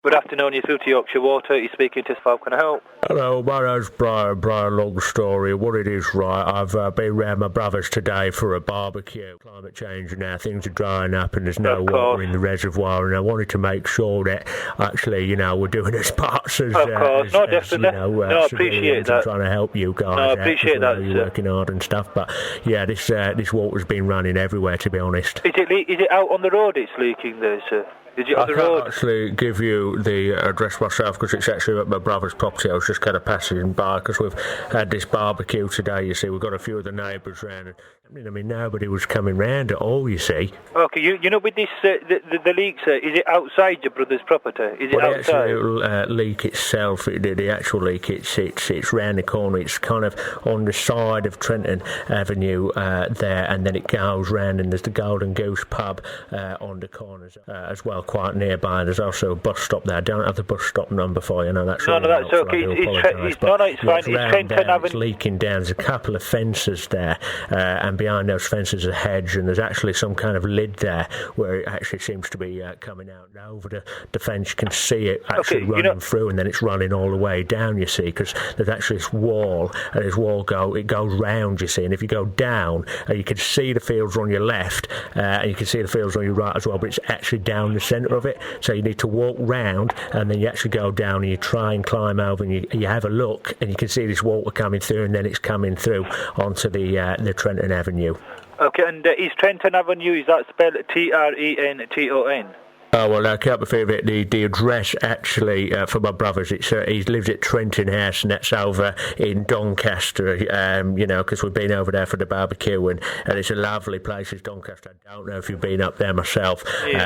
Good afternoon, you're through to Yorkshire Water. You're speaking to How can I help? Hello, my name's Brian Longstory. What it is, right, I've been round my brother's today for a barbecue. Climate change now, things are drying up and there's no water in the reservoir, and I wanted to make sure that actually, we're doing as parts as, definitely. No, I appreciate that. Trying to help you guys. No, I appreciate that, you're working hard and stuff, but yeah, this water's been running everywhere, to be honest. Is it out on the road it's leaking there, sir? Is it on the road? I can't actually give you the address myself because it's actually at my brother's property. I was just kind of passing by because we've had this barbecue today, you see. We've got a few of the neighbours round. Nobody was coming round at all, you see. Okay, with this, the leaks, is it outside your brother's property? Is it outside? The actual leak itself, the actual leak, it's round the corner. It's kind of on the side of Trenton Avenue there, and then it goes round, and there's the Golden Goose pub on the corners as well, quite nearby. There's also a bus stop there. I don't have the bus stop number for you. No, that's that's okay. It's fine. It's Trenton Avenue. It's leaking down. There's a couple of fences there, and behind those fences a hedge, and there's actually some kind of lid there where it actually seems to be coming out. And over the fence you can see it actually running through, and then it's running all the way down, you see, because there's actually this wall, and this wall goes round, you see, and if you go down, you can see the fields on your left, and you can see the fields on your right as well, but it's actually down the centre of it, so you need to walk round, and then you actually go down, and you try and climb over, and you have a look, and you can see this water coming through, and then it's coming through onto the Trenton Avenue. Okay, and is Trenton Avenue, is that spelled Trenton? Oh, well, I can't believe it. The address, actually, for my brother's, he lives at Trenton House, and that's over in Doncaster, because we've been over there for the barbecue, and it's a lovely place, it's Doncaster. I don't know if you've been up there myself,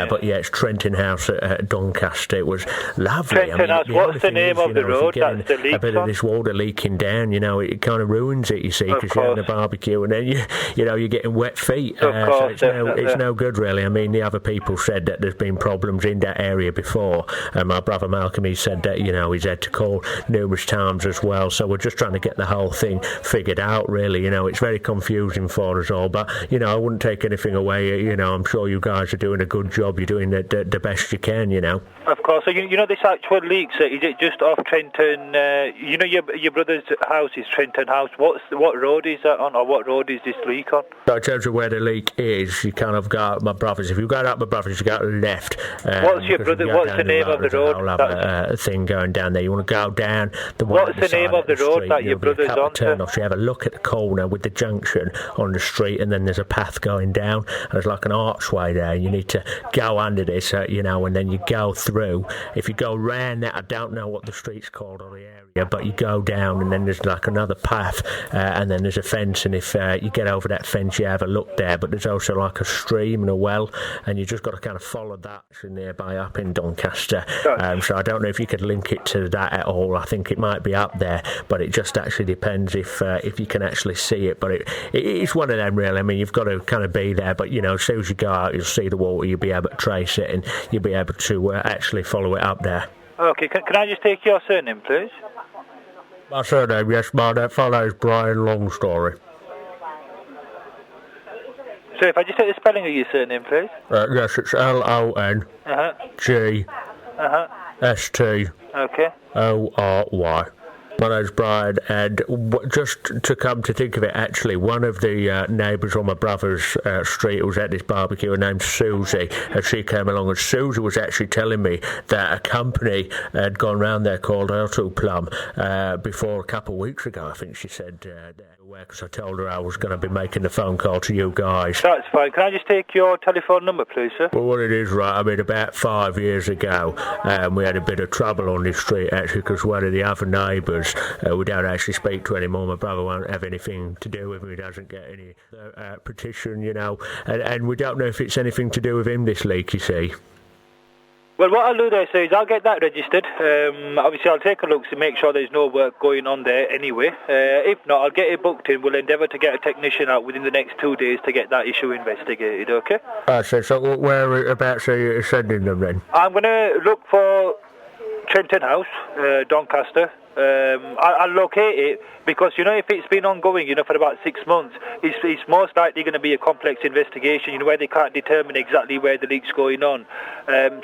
but yeah, it's Trenton House at Doncaster. It was lovely. Trenton House, what's the name of the road that's the leak? A bit of this water leaking down, it kind of ruins it, you see, because you're having a barbecue, and then, you're getting wet feet. So it's no good, really. I mean, the other people said that there's been problems in that area before, and my brother Malcolm, he said that he's had to call numerous times as well, so we're just trying to get the whole thing figured out, really. It's very confusing for us all, but I wouldn't take anything away. I'm sure you guys are doing a good job. You're doing the best you can. Of course. So this actual leak, is it just off Trenton? Your brother's house is Trenton House. What road is that on, or what road is this leak on? So in terms of where the leak is, you kind of go up my brother's. If you go up my brother's, you go to the left. What's the name of the road? I'll have a thing going down there. You want to go down the one. What's the name of the road that your brother's on? Turn-offs. You have a look at the corner with the junction on the street, and then there's a path going down, and there's like an archway there. You need to go under this, and then you go through. If you go round that, I don't know what the street's called or the area, but you go down, and then there's like another path, and then there's a fence, and if you get over that fence, you have a look there, but there's also like a stream and a well, and you just got to kind of follow that nearby up in Doncaster. So I don't know if you could link it to that at all. I think it might be up there, but it just actually depends if you can actually see it. But it's one of them, really. I mean, you've got to kind of be there, but as soon as you go out, you'll see the water, you'll be able to trace it, and you'll be able to actually follow it up there. Okay, can I just take your surname, please? My surname, yes, that fellow is Brian Longstory. So if I just take the spelling of your surname, please? Yes, it's Longory. Okay. Ory. My name's Brian, and just to come to think of it, actually, one of the neighbours on my brother's street who was at this barbecue, her name's Susie, and she came along, and Susie was actually telling me that a company had gone round there called Auto Plum before a couple of weeks ago. I think she said because I told her I was going to be making the phone call to you guys. That's fine. Can I just take your telephone number, please, sir? Well, what it is, right, I mean, about 5 years ago, we had a bit of trouble on this street, actually, because one of the other neighbours we don't actually speak to anymore. My brother won't have anything to do with him. He doesn't get any petition, and we don't know if it's anything to do with him, this leak, you see. Well, what I'll do there, sir, is I'll get that registered. Obviously, I'll take a look to make sure there's no work going on there anyway. If not, I'll get it booked in. We'll endeavour to get a technician out within the next 2 days to get that issue investigated, okay? So whereabouts are you sending them then? I'm going to look for Trenton House, Doncaster. I'll locate it because, if it's been ongoing, for about 6 months, it's most likely going to be a complex investigation, where they can't determine exactly where the leak's going on.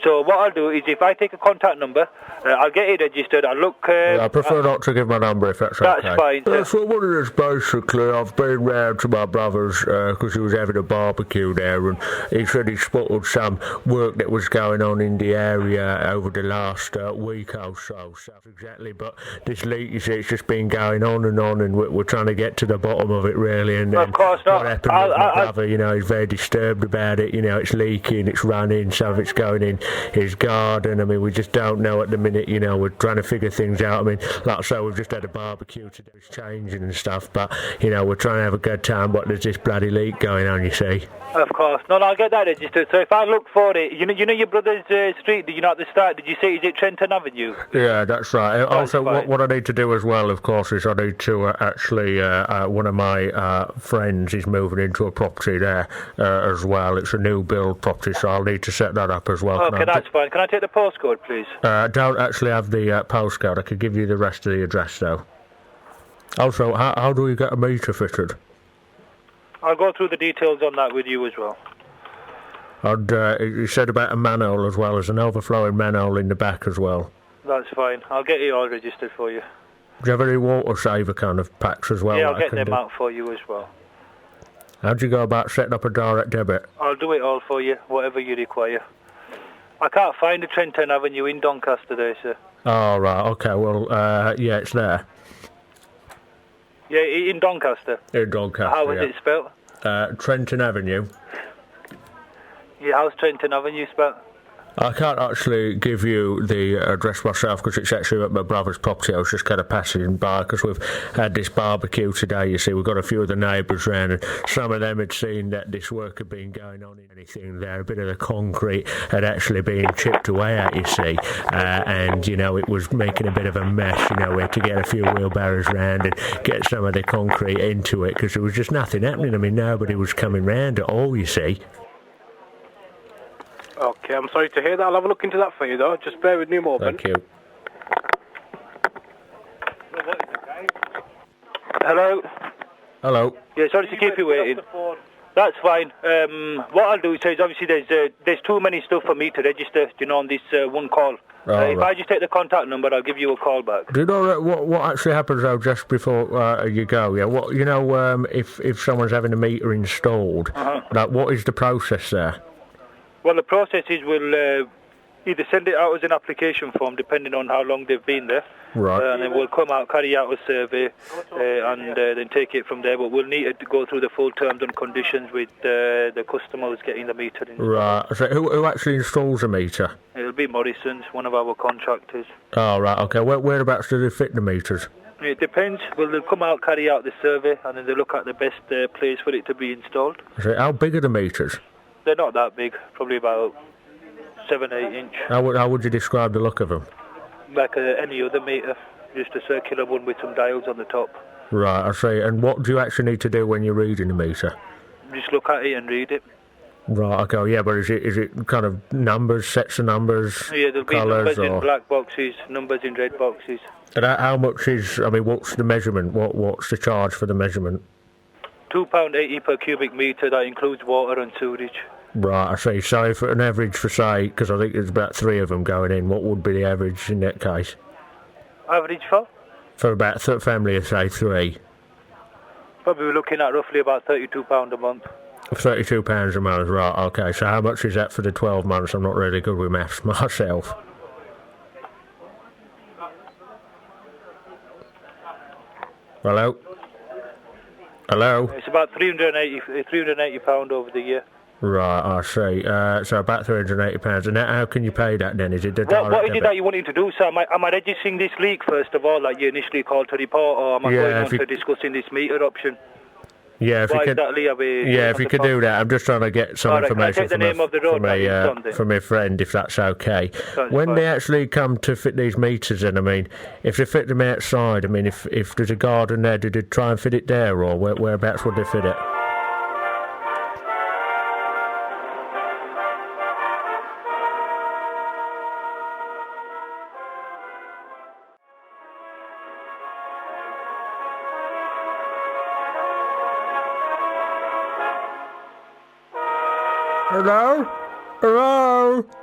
So what I'll do is, if I take a contact number, I'll get it registered. I'll look... I prefer not to give my number if that's okay. That's fine. So what it is, basically, I've been round to my brother's because he was having a barbecue there, and he said he spotted some work that was going on in the area over the last week or so. Exactly, but this leak, you see, it's just been going on, and we're trying to get to the bottom of it, really. And of course not. What happened with my brother, he's very disturbed about it. It's leaking, it's running, some of it's going in his garden. I mean, we just don't know at the minute. We're trying to figure things out. I mean, like I say, we've just had a barbecue to do, it's changing and stuff, but we're trying to have a good time. But there's this bloody leak going on, you see. Of course. No, I'll get that registered. So if I look for it, you know your brother's street, at the start, did you say, is it Trenton Avenue? Yeah, that's right. Also, what I need to do as well, of course, is I need to actually, one of my friends is moving into a property there as well. It's a new build property, so I'll need to set that up as well. Okay, that's fine. Can I take the postcode, please? Don't actually have the postcode. I could give you the rest of the address, though. Also, how do we get a meter fitted? I'll go through the details on that with you as well. And you said about a manhole as well. There's an overflowing manhole in the back as well. That's fine. I'll get it all registered for you. Do you have any water saver kind of packs as well? Yeah, I'll get them out for you as well. How do you go about setting up a direct debit? I'll do it all for you, whatever you require. I can't find the Trenton Avenue in Doncaster there, sir. Oh, right, okay, well, yeah, it's there. Yeah, in Doncaster? In Doncaster, How is it spelled? Trenton Avenue. Yeah, how's Trenton Avenue spelled? I can't actually give you the address myself because it's actually at my brother's property. I was just kind of passing by because we've had this barbecue today, you see. We've got a few of the neighbours round, and some of them had seen that this work had been going on in anything there. A bit of the concrete had actually been chipped away at, you see, and, it was making a bit of a mess. We had to get a few wheelbarrows round and get some of the concrete into it because there was just nothing happening. I mean, nobody was coming round at all, you see. Okay, I'm sorry to hear that. I'll have a look into that for you, though. Just bear with me a moment. Thank you. Hello? Hello. Yeah, sorry to keep you waiting. That's fine. What I'll do is obviously there's too many stuff for me to register, on this one call. If I just take the contact number, I'll give you a call back. Do you know what actually happens though just before you go? Yeah, what if someone's having a meter installed, what is the process there? Well, the process is we'll either send it out as an application form, depending on how long they've been there. Right. And then we'll come out, carry out a survey, and then take it from there. But we'll need to go through the full terms and conditions with the customer who's getting the meter installed. Right. So who actually installs a meter? It'll be Morrison's, one of our contractors. Oh, right. Okay. Whereabouts do they fit the meters? It depends. Well, they'll come out, carry out the survey, and then they'll look at the best place for it to be installed. So how big are the meters? They're not that big, probably about 7-8 inch. How would you describe the look of them? Like any other meter, just a circular one with some dials on the top. Right, I see. And what do you actually need to do when you're reading the meter? Just look at it and read it. Right, okay, yeah, but is it kind of numbers, sets of numbers, yeah, there'll be numbers in black boxes, numbers in red boxes. And how much what's the measurement? What's the charge for the measurement? £2.80 per cubic metre, that includes water and sewage. Right, I see. So for an average for, say, because I think there's about 3 of them going in, what would be the average in that case? Average for? For about a family of, say, 3. Probably we're looking at roughly about £32 a month. £32 a month, right, okay. So how much is that for the 12 months? I'm not really good with maths myself. Hello? Hello? It's about £380 over the year. Right, I see. So about £380. And how can you pay that then? Is it the what is it that you wanting to do, sir? Am I registering this leak first of all, like you initially called to report, or am I going on to discussing this meter option? Yeah, if you could. If you could do that, I'm just trying to get some information from my friend, if that's okay. When they actually come to fit these meters in, I mean, if they fit them outside, I mean, if there's a garden there, did they try and fit it there, or whereabouts would they fit it? Hello? Hello?